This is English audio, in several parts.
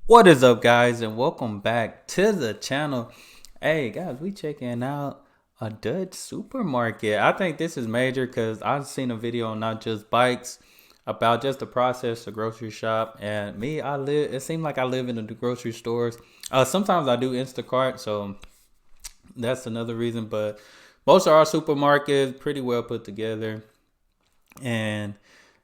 What is up, guys, and welcome back to the channel. Hey guys, we checking out a Dutch supermarket. I think this is major because I've seen a video on Not Just Bikes about just the process to grocery shop. And me, it seems like I live in the grocery stores. Sometimes I do Instacart, so that's another reason. But most of our supermarkets pretty well put together. And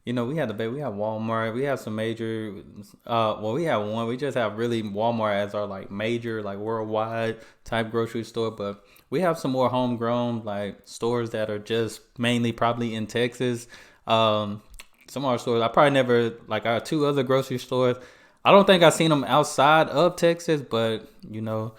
we have Walmart, we have some major we have one, we just have really Walmart as our like major like worldwide type grocery store, but we have some more homegrown like stores that are just mainly probably in Texas. Some of our stores I probably never like our two other grocery stores. I don't think I've seen them outside of Texas, but so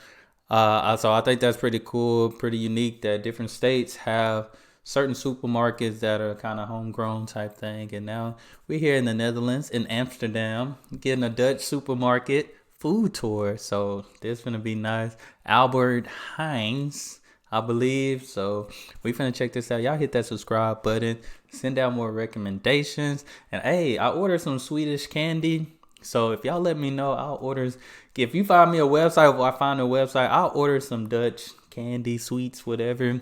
I think that's pretty cool, pretty unique that different states have certain supermarkets that are kind of homegrown type thing. And now we're here in the Netherlands, in Amsterdam, getting a Dutch supermarket food tour. So this gonna be nice. Albert Heijn's, I believe. So we finna check this out. Y'all hit that subscribe button, send out more recommendations. And hey, I ordered some Swedish candy. So if y'all let me know, I'll order. If you find me a website or I find a website, I'll order some Dutch candy, sweets, whatever,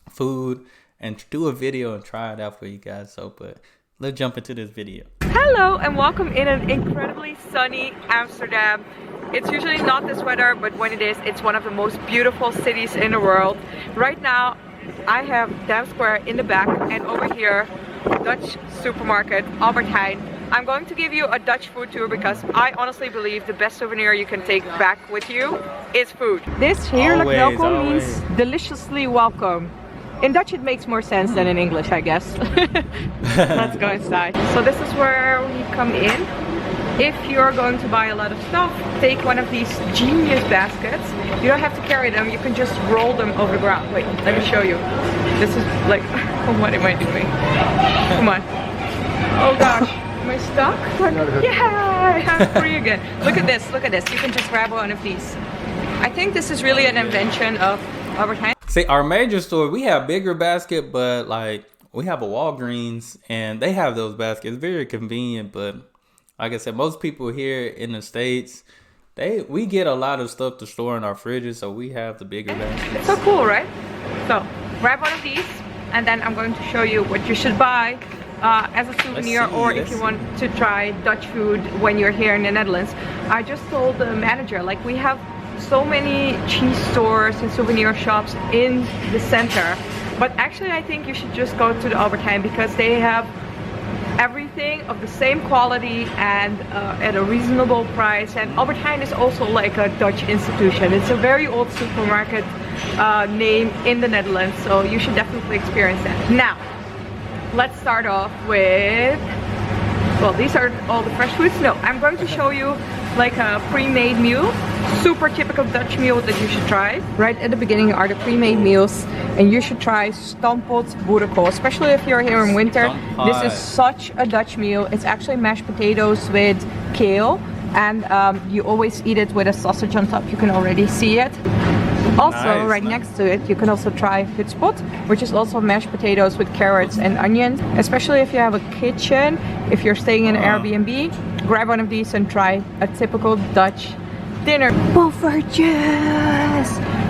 food, and do a video and try it out for you guys. So, but let's jump into this video. Hello and welcome in an incredibly sunny Amsterdam. It's usually not this weather, but when it is, it's one of the most beautiful cities in the world. Right now, I have Dam Square in the back, and over here, Dutch supermarket, Albert Heijn. I'm going to give you a Dutch food tour because I honestly believe the best souvenir you can take back with you is food. This heerlijk welkom means deliciously welcome. In Dutch it makes more sense than in English, I guess. Let's go inside. So this is where we come in. If you're going to buy a lot of stuff, take one of these genius baskets. You don't have to carry them, you can just roll them over the ground. Wait, let me show you. This is like, what am I doing? Come on. Oh gosh, am I stuck? Yeah, I'm free again. Look at this, look at this. You can just grab one of these. I think this is really an invention of Albert Heijn. See, our major store, we have bigger basket, but like we have a Walgreens and they have those baskets. Very convenient, but like I said, most people here in the States, we get a lot of stuff to store in our fridges, so we have the bigger baskets. It's so cool, right? So grab one of these and then I'm going to show you what you should buy as a souvenir, or if you want to try Dutch food when you're here in the Netherlands. I just told the manager, like, we have so many cheese stores and souvenir shops in the center, but actually I think you should just go to the Albert Heijn because they have everything of the same quality and at a reasonable price. And Albert Heijn is also like a Dutch institution. It's a very old supermarket name in the Netherlands, so you should definitely experience that. Now let's start off with, well, these are all the fresh foods. No, I'm going to show you like a pre-made meal, super typical Dutch meal that you should try. Right at the beginning are the pre-made meals, and you should try stampot boerenkool, especially if you're here in winter. This is such a Dutch meal. It's actually mashed potatoes with kale, and you always eat it with a sausage on top. You can already see it. Also, right next to it, you can also try hutspot, which is also mashed potatoes with carrots and onions. Especially if you have a kitchen, if you're staying in an Airbnb, grab one of these and try a typical Dutch dinner. Poffertjes!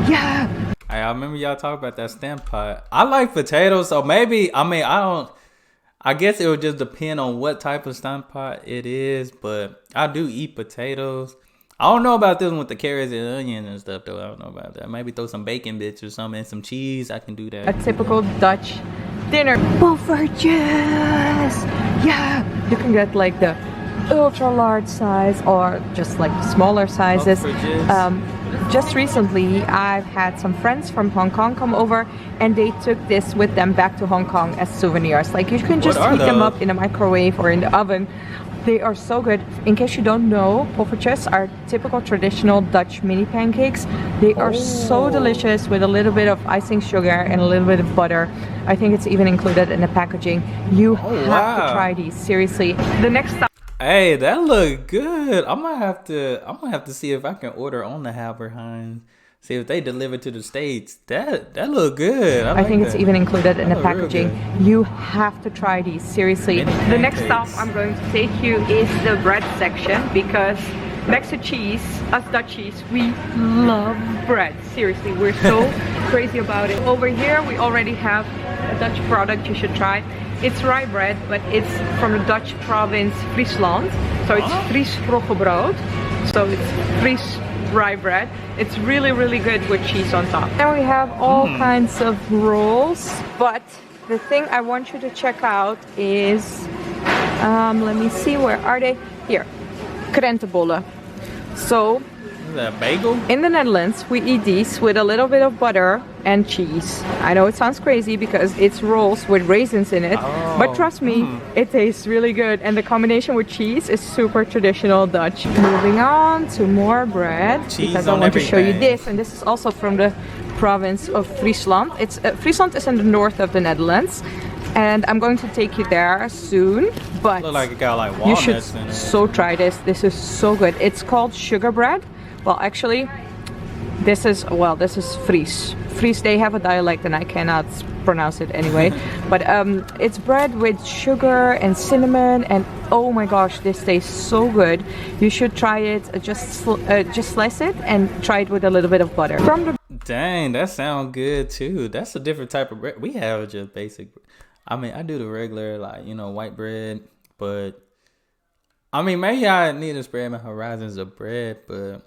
Yeah! I remember y'all talk about that stamp pot. I like potatoes, so maybe, I guess it would just depend on what type of stamp pot it is, but I do eat potatoes. I don't know about this one with the carrots and onion and stuff though. I don't know about that. Maybe throw some bacon bits or something and some cheese. I can do that. A typical Dutch dinner. Poffertjes! Yeah! You can get like the ultra large size or just like smaller sizes. Just recently I've had some friends from Hong Kong come over and they took this with them back to Hong Kong as souvenirs. Like, you can just heat them up in a microwave or in the oven. They are so good. In case you don't know, poffertjes are typical traditional Dutch mini pancakes. They are so delicious with a little bit of icing sugar and a little bit of butter. I think it's even included in the packaging. You have to try these, seriously. The next stop. Hey, that look good. I'm gonna have to see if I can order on the Albert Heijn. See if they deliver to the States. That look good. I think it's even included in the packaging. You have to try these, seriously. The next stop I'm going to take you is the bread section, because next to cheese, us Dutchies, we love bread. Seriously, we're so crazy about it. Over here, we already have a Dutch product you should try. It's rye bread, but it's from the Dutch province Friesland. So it's Fries roggebrood. So it's Fries rye bread. It's really, really good with cheese on top. And we have all kinds of rolls, but the thing I want you to check out is, let me see, where are they? Here, krentenbollen. So, is that a bagel? In the Netherlands, we eat these with a little bit of butter and cheese. I know it sounds crazy because it's rolls with raisins in it, but trust me, it tastes really good. And the combination with cheese is super traditional Dutch. Moving on to more bread, cheese because I want to show you this, and this is also from the province of Friesland. It's Friesland is in the north of the Netherlands, and I'm going to take you there soon. But look like it got like you should walnuts in it. so try this. This is so good. It's called sugar bread. Well, actually, this is Fries. Fries, they have a dialect and I cannot pronounce it anyway. But it's bread with sugar and cinnamon, and oh my gosh, this tastes so good. You should try it. Just slice it and try it with a little bit of butter. Dang, that sounds good too. That's a different type of bread. We have just basic. I mean, I do the regular, like, you know, white bread, but I mean, maybe I need to spread my horizons of bread, but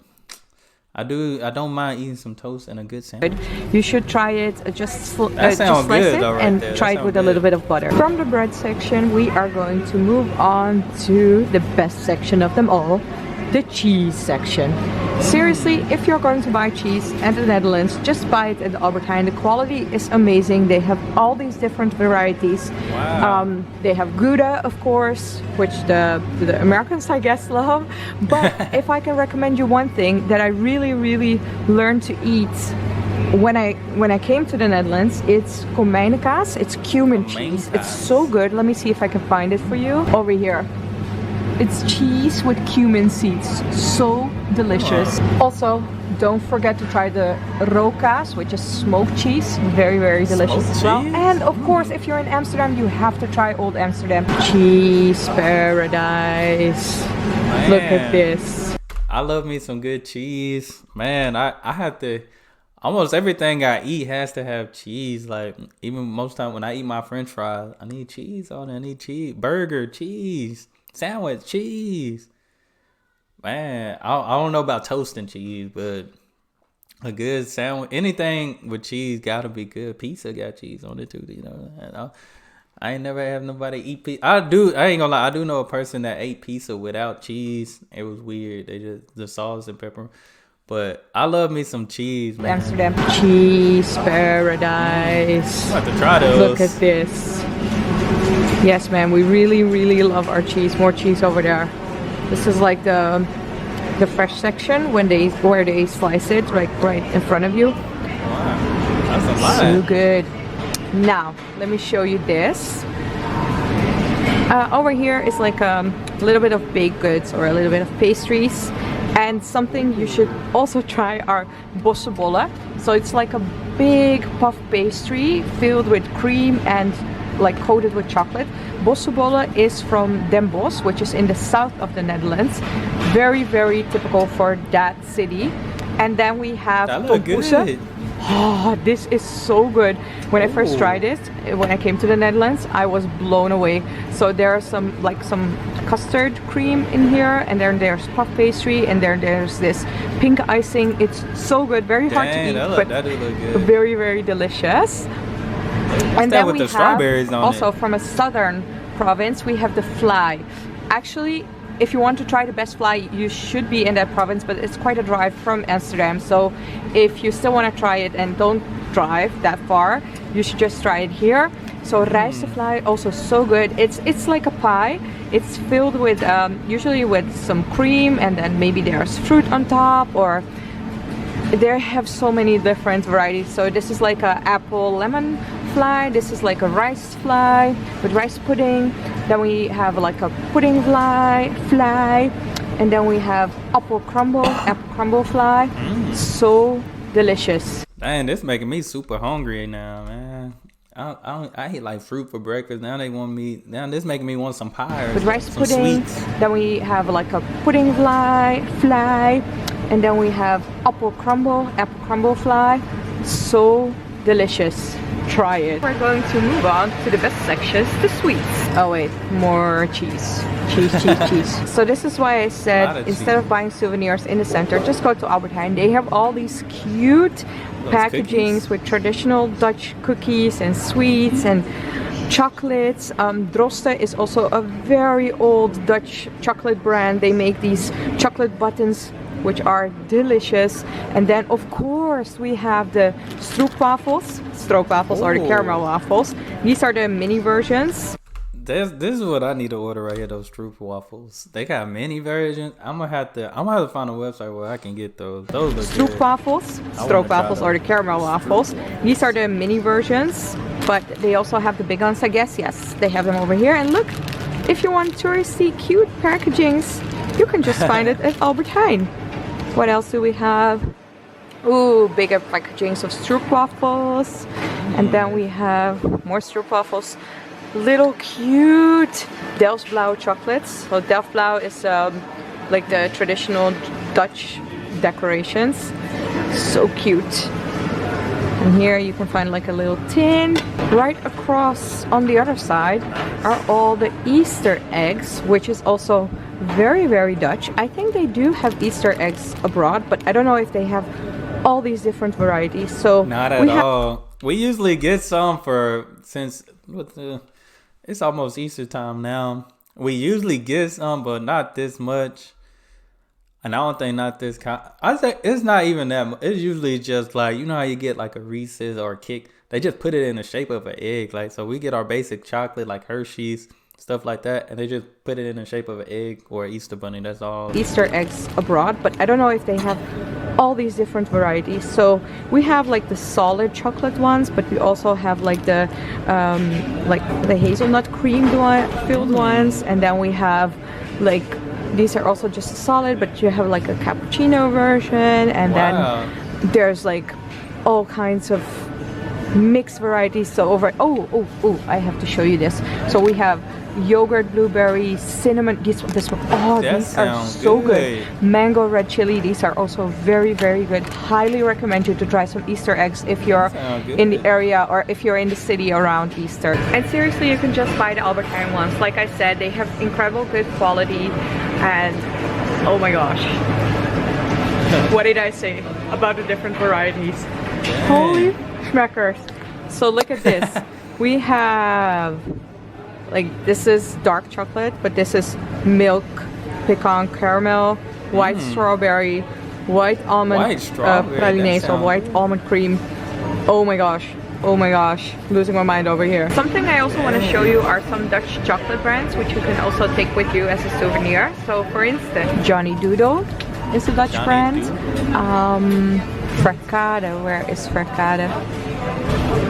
I don't mind eating some toast and a good sandwich. You should try it. Just slice it right and there. try it with a little bit of butter. From the bread section, we are going to move on to the best section of them all, the cheese section. Seriously, if you're going to buy cheese at the Netherlands, just buy it at Albert Heijn. The quality is amazing. They have all these different varieties. Wow. They have Gouda, of course, which the Americans, I guess, love. But if I can recommend you one thing that I really, really learned to eat when I came to the Netherlands, it's komijnenkaas. It's cumin cheese. It's so good. Let me see if I can find it for you. Over here. It's cheese with cumin seeds. So delicious. Also, don't forget to try the rokaas, which is smoked cheese. Very, very delicious as well. And of course, if you're in Amsterdam, you have to try Old Amsterdam. Cheese paradise. Man, look at this. I love me some good cheese. Man, I have to, almost everything I eat has to have cheese. Like, even most time when I eat my french fries, I need cheese on it. I need cheese. Burger, cheese. Sandwich, cheese. Man, I don't know about toasting cheese, but a good sandwich, anything with cheese gotta be good. Pizza got cheese on it too, you know. I ain't never have nobody eat pizza. I ain't gonna lie, I do know a person that ate pizza without cheese. It was weird. They just, the sauce and pepper. But I love me some cheese, man. Amsterdam cheese paradise. I'm about to try those. Look at this. Yes, man, we really, really love our cheese. More cheese over there. This is like the fresh section where they slice it right in front of you. Wow, that's a lot. So good. Now, let me show you this. Over here is like a little bit of baked goods or a little bit of pastries. And something you should also try are bossenbollen. So it's like a big puff pastry filled with cream and like coated with chocolate. Bossenbollen is from Den Bosch, which is in the south of the Netherlands. Very, very typical for that city. And then we have tompoesen. Oh, this is so good. When I first tried it, when I came to the Netherlands, I was blown away. So there are some custard cream in here, and then there's puff pastry, and then there's this pink icing. It's so good, very hard to eat, but very, very delicious. And then we have strawberries on also from a southern province, we have the fly. Actually, if you want to try the best fly, you should be in that province, but it's quite a drive from Amsterdam. So if you still want to try it and don't drive that far, you should just try it here. So rijstevlei, also so good. It's like a pie. It's filled with usually with some cream, and then maybe there's fruit on top, or they have so many different varieties. So this is like a apple lemon fly. This is like a rice fly with rice pudding. Then we have like a pudding fly, and then we have apple crumble fly. So delicious. Dang, this making me super hungry now, man. I eat like fruit for breakfast. Now they want me. Now this making me want some pie or with rice some pudding. sweets. Then we have like a pudding fly, and then we have apple crumble fly. So delicious. Try it. We're going to move on to the best sections, the sweets. Oh wait, more cheese. Cheese. So this is why I said instead of buying souvenirs in the center, just go to Albert Heijn. They have all these cute packagings with traditional Dutch cookies and sweets and chocolates. Droste is also a very old Dutch chocolate brand. They make these chocolate buttons which are delicious. And then of course we have the stroopwafels or the caramel waffles. These are the mini versions. This is what I need to order right here. Those stroopwafels. They got many versions. I'm gonna have to find a website where I can get those. Those look stroopwafels or the caramel waffles. These are the mini versions, but they also have the big ones, I guess. Yes, they have them over here. And look, if you want touristy cute packagings, you can just find it at Albert Heijn. What else do we have? Ooh, bigger packagings of stroopwafels. And then we have more stroopwafels. Little cute Delfts Blauw chocolates. So Delfts Blauw is like the traditional Dutch decorations. So cute. And here you can find like a little tin. Right across on the other side are all the Easter eggs, which is also very, very Dutch. I think they do have Easter eggs abroad, but I don't know if they have all these different varieties. So not at all. We usually get some it's almost Easter time now. We usually get some, but not this much. And I don't think not this kind. I think it's not even that much. It's usually just like, you know how you get like a Reese's or a Kick? They just put it in the shape of an egg. Like, so we get our basic chocolate like Hershey's, stuff like that, and they just put it in the shape of an egg or an Easter bunny. That's all. Easter eggs abroad, but I don't know if they have all these different varieties. So we have like the solid chocolate ones, but we also have like the hazelnut cream filled ones, and then we have like these are also just solid, but you have like a cappuccino version, and then there's like all kinds of mixed varieties. So I have to show you this. So we have yogurt, blueberry, cinnamon. This one. These are so good. Mango red chili. These are also very, very good. Highly recommend you to try some Easter eggs if you're in the area or if you're in the city around Easter. And seriously, you can just buy the Albert Heijn ones. Like I said, they have incredible good quality, and oh my gosh, what did I say about the different varieties? Holy schmeckers. So look at this. We have like, this is dark chocolate, but this is milk, pecan caramel, white strawberry, white almond pralines, or white almond cream. Oh my gosh, losing my mind over here. Something I also want to show you are some Dutch chocolate brands which you can also take with you as a souvenir. So for instance, Johnny Doodle is a Dutch brand. Fracade, where is Fracade?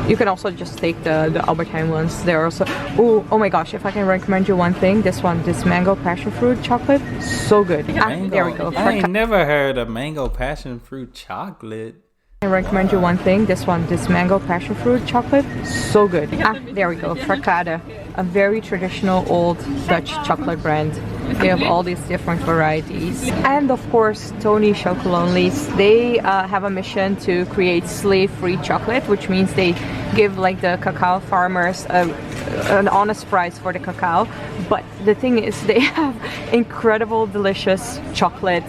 You can also just take the Albert Heijn ones. They're also, oh my gosh, if I can recommend you one thing, this mango passion fruit chocolate, so good. There we go. I ain't never heard of mango passion fruit chocolate. I recommend you one thing, this mango passion fruit chocolate, so good. There we go, Fracade, a very traditional old Dutch chocolate brand. They have all these different varieties. And of course, Tony Chocolonely's, they have a mission to create slave-free chocolate, which means they give like the cacao farmers an honest price for the cacao. But the thing is, they have incredible, delicious chocolate.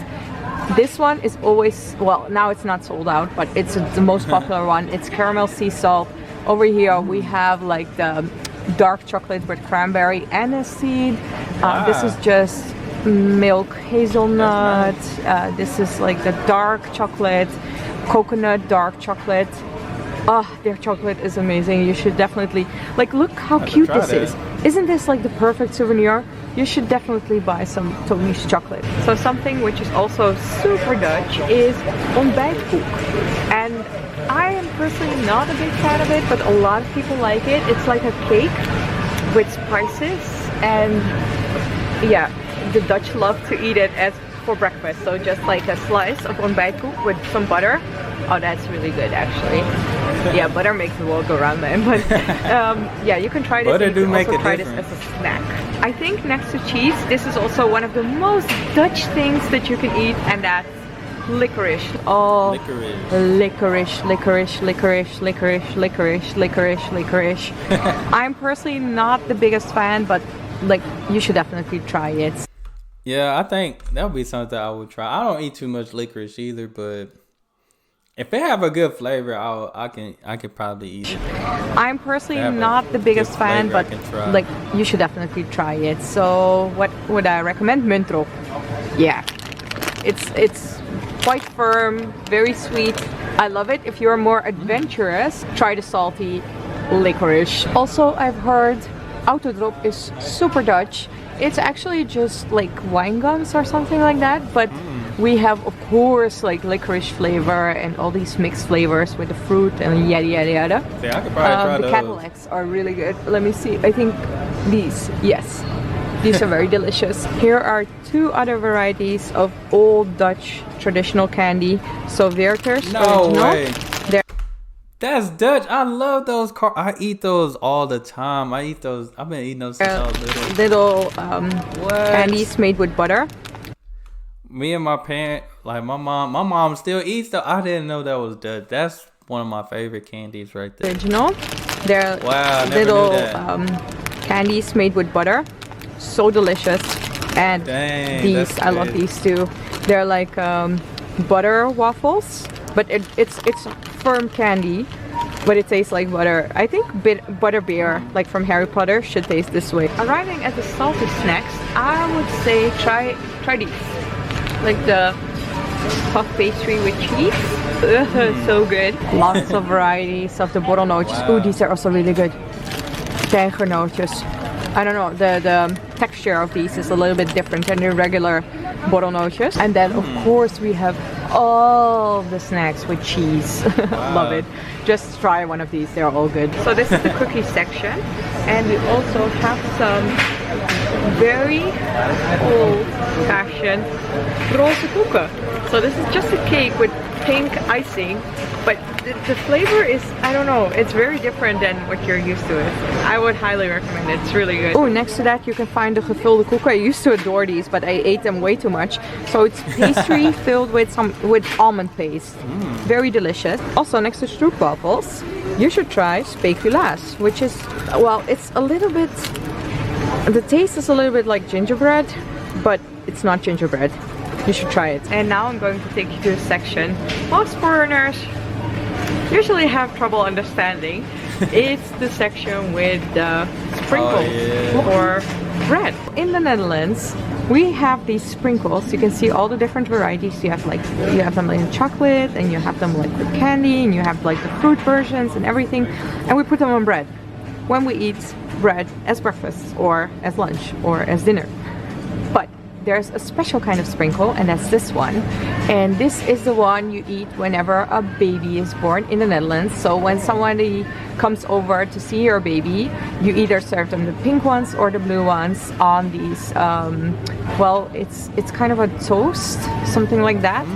This one is always, well, now it's not sold out, but it's the most popular one. It's caramel sea salt. Over here we have like the dark chocolate with cranberry aniseed. This is just milk hazelnut. This is like the dark chocolate, coconut dark chocolate. Their chocolate is amazing. You should definitely, like, look how cute this is. Isn't this like the perfect souvenir? You should definitely buy some Tony's chocolate. So something which is also super Dutch is ontbijtkoek. And I am personally not a big fan of it, but a lot of people like it. It's like a cake with spices, and yeah, the Dutch love to eat it as for breakfast. So just like a slice of ontbijtkoek with some butter. Oh, that's really good actually. Yeah, butter makes the world go round, man. But yeah, you can try this. Butter do make also a try difference. this as a snack. I think next to cheese, this is also one of the most Dutch things that you can eat, and that's licorice. Oh, licorice, licorice, licorice, licorice, licorice, licorice, licorice. I'm personally not the biggest fan, but like you should definitely try it. Yeah, I think that would be something I would try. I don't eat too much licorice either, but if it have a good flavor, I can probably eat it. I'm personally not the biggest fan, but like you should definitely try it. So what would I recommend? Muntro. Yeah, it's quite firm, very sweet. I love it. If you're more adventurous, try the salty licorice. Also, I've heard Autodrop is super Dutch. It's actually just like wine gums or something like that, but we have, of course, like licorice flavor and all these mixed flavors with the fruit and yada yada yada. Yeah, I could probably try the those. Cadillacs are really good. Let me see. I think these, yes, these are very delicious. Here are two other varieties of old Dutch traditional candy. So Werther's No original. way. That's Dutch. I love those. I eat those all the time. I eat those. I've been eating those since I was little. Little candies made with butter. Me and my parent, like my mom still eats them. I didn't know that was Dutch. That's one of my favorite candies right there. Original. They're little candies made with butter. So delicious. And Dang, these, I love these too. They're like butter waffles, but it's firm candy, but it tastes like butter. I think butter beer, like from Harry Potter, should taste this way. Arriving at the salty snacks, I would say try these, like the puff pastry with cheese. So good. Lots of varieties of the borrelnootjes. Wow. Ooh, these are also really good. Tijgernootjes. I don't know, the texture of these is a little bit different than the regular borrelnootjes. And then of course we have all the snacks with cheese. Wow. Love it. Just try one of these, they're all good. So this is the cookie section, and we also have some very old-fashioned roze koeken. So this is just a cake with pink icing, but the flavor is, I don't know, it's very different than what you're used to. I would highly recommend it. It's really good. Oh, next to that you can find the gevulde koeken. I used to adore these, but I ate them way too much. So it's pastry filled with almond paste. Very delicious. Also next to stroopwafels, you should try speculaas, which is, well, it's a little bit, the taste is a little bit like gingerbread, but it's not gingerbread. You should try it. And now I'm going to take you to a section most foreigners usually have trouble understanding. It's the section with the sprinkles or bread. In the Netherlands, we have these sprinkles. You can see all the different varieties. You have them in chocolate, and you have them like with candy, and you have like the fruit versions and everything. And we put them on bread when we eat bread as breakfast or as lunch or as dinner. But there's a special kind of sprinkle, and that's this one. And this is the one you eat whenever a baby is born in the Netherlands. So when somebody comes over to see your baby, you either serve them the pink ones or the blue ones on these, well, it's kind of a toast, something like that.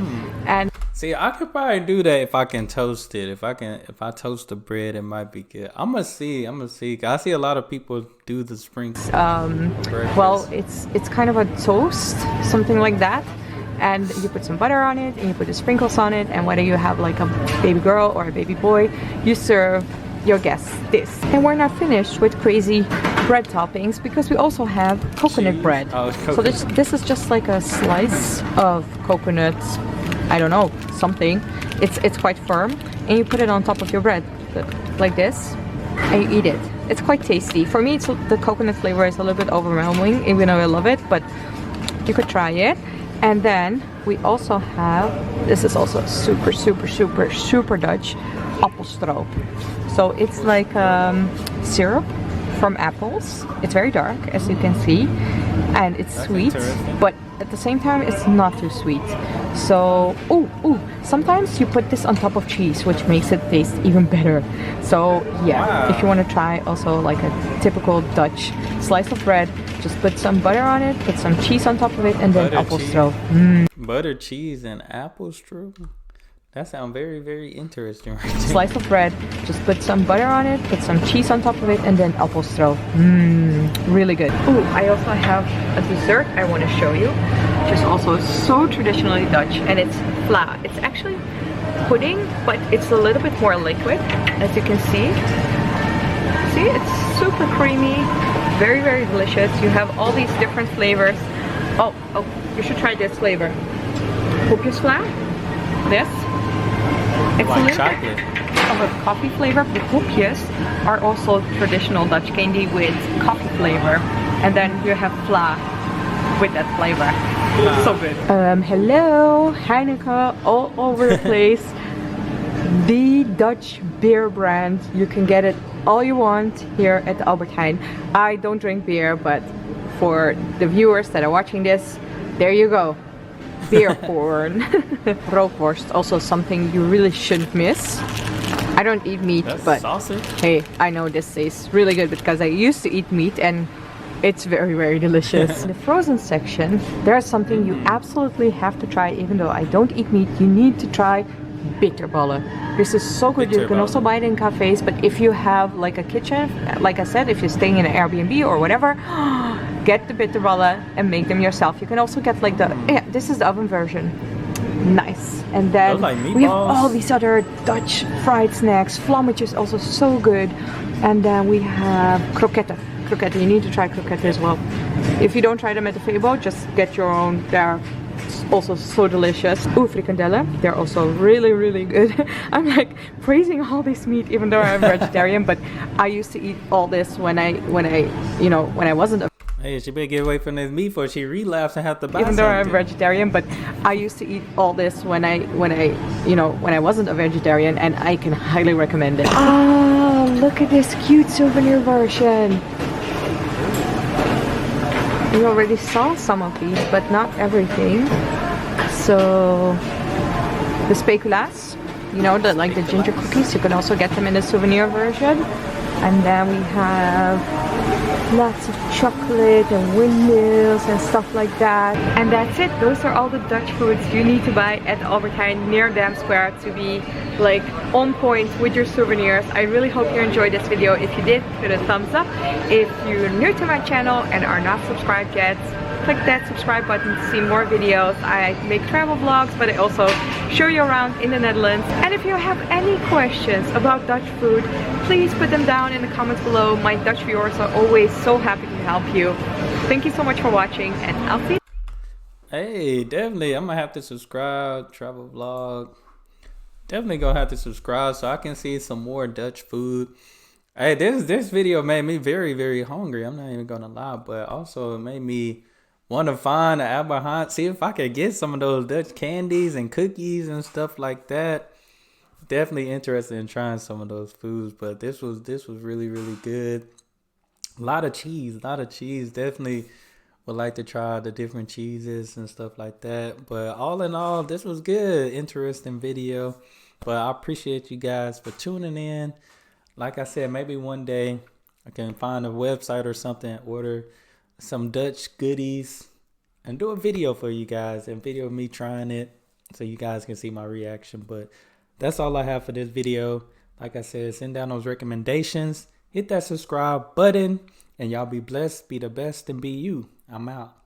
And see, I could probably do that if I can toast it. If I toast the bread, it might be good. I'm gonna see. I see a lot of people do the sprinkles. Well, it's kind of a toast, something like that. And you put some butter on it, and you put the sprinkles on it. And whether you have like a baby girl or a baby boy, you serve your guests this. And we're not finished with crazy bread toppings, because we also have coconut bread. So this is just like a slice of coconut. I don't know, something. It's quite firm, and you put it on top of your bread like this, and you eat it. It's quite tasty. For me, the coconut flavor is a little bit overwhelming, even though I love it, but you could try it. And then we also have, this is also super Dutch, appelstroop. So it's like syrup from apples. It's very dark, as you can see, and it's sweet, but at the same time it's not too sweet. So sometimes you put this on top of cheese, which makes it taste even better. So yeah, if you want to try also like a typical Dutch slice of bread, just put some butter on it, put some cheese on top of it, and then appelstroop. Butter, cheese, and appelstroop. That sounds very, very interesting. Right, slice of bread, just put some butter on it, put some cheese on top of it, and then appelstroop. Really good. Oh, I also have a dessert I want to show you, which is also so traditionally Dutch, and it's vla. It's actually pudding, but it's a little bit more liquid, as you can see. See, it's super creamy, very, very delicious. You have all these different flavors. Oh, you should try this flavor. Hoopjesvla. This. It's like a little chocolate. Bit of a coffee flavor. The hoopjes are also traditional Dutch candy with coffee flavor. And then you have vla with that flavor. So good. Hello, Heineken all over the place. The Dutch beer brand. You can get it all you want here at the Albert Heijn. I don't drink beer, but for the viewers that are watching this, there you go. Beer porn. Rookworst, also something you really shouldn't miss. I don't eat meat, but sausage. Hey, I know this tastes really good because I used to eat meat and it's very, very delicious. In the frozen section, there's something you absolutely have to try. Even though I don't eat meat, you need to try bitterballen. This is so good. You can also buy it in cafes, but if you have like a kitchen, like I said, if you're staying in an Airbnb or whatever, get the bitterballen and make them yourself. You can also get like the, yeah, this is the oven version. Nice. And then like we have all these other Dutch fried snacks. Vlammetje is also so good. And then we have kroketten. Kroketten, you need to try kroketten as well. If you don't try them at the Febo, just get your own. They're also so delicious. Ooh, frikandellen, they're also really, really good. I'm like praising all this meat even though I'm vegetarian, but I used to eat all this when I wasn't a Hey, she better get away from this meat before she relapse and have to buy even though something. I'm vegetarian, but I used to eat all this when I wasn't a vegetarian, and I can highly recommend it. Oh, look at this cute souvenir version. We already saw some of these, but not everything. So the speculaas, you know, like the ginger cookies, you can also get them in the souvenir version. And then we have lots of chocolate and windmills and stuff like that. And that's it. Those are all the Dutch foods you need to buy at Albert Heijn near Dam Square to be like on point with your souvenirs. I really hope you enjoyed this video. If you did, give it a thumbs up. If you're new to my channel and are not subscribed yet, click that subscribe button to see more videos. I make travel vlogs, but I also show you around in the Netherlands. And if you have any questions about Dutch food, please put them down in the comments below. My Dutch viewers are always so happy to help you. Thank you so much for watching, and I'll see you. Hey, definitely, I'm gonna have to subscribe. Travel vlog. Definitely gonna have to subscribe so I can see some more Dutch food. Hey, this video made me very, very hungry. I'm not even gonna lie, but also it made me want to find an Albert Heijn, see if I could get some of those Dutch candies and cookies and stuff like that. Definitely interested in trying some of those foods, but this was really, really good. A lot of cheese. Definitely would like to try the different cheeses and stuff like that. But all in all, this was good. Interesting video. But I appreciate you guys for tuning in. Like I said, maybe one day I can find a website or something, order some Dutch goodies and do a video for you guys and video of me trying it so you guys can see my reaction. But that's all I have for this video. Like I said, send down those recommendations, hit that subscribe button, and y'all be blessed, be the best, and be you. I'm out.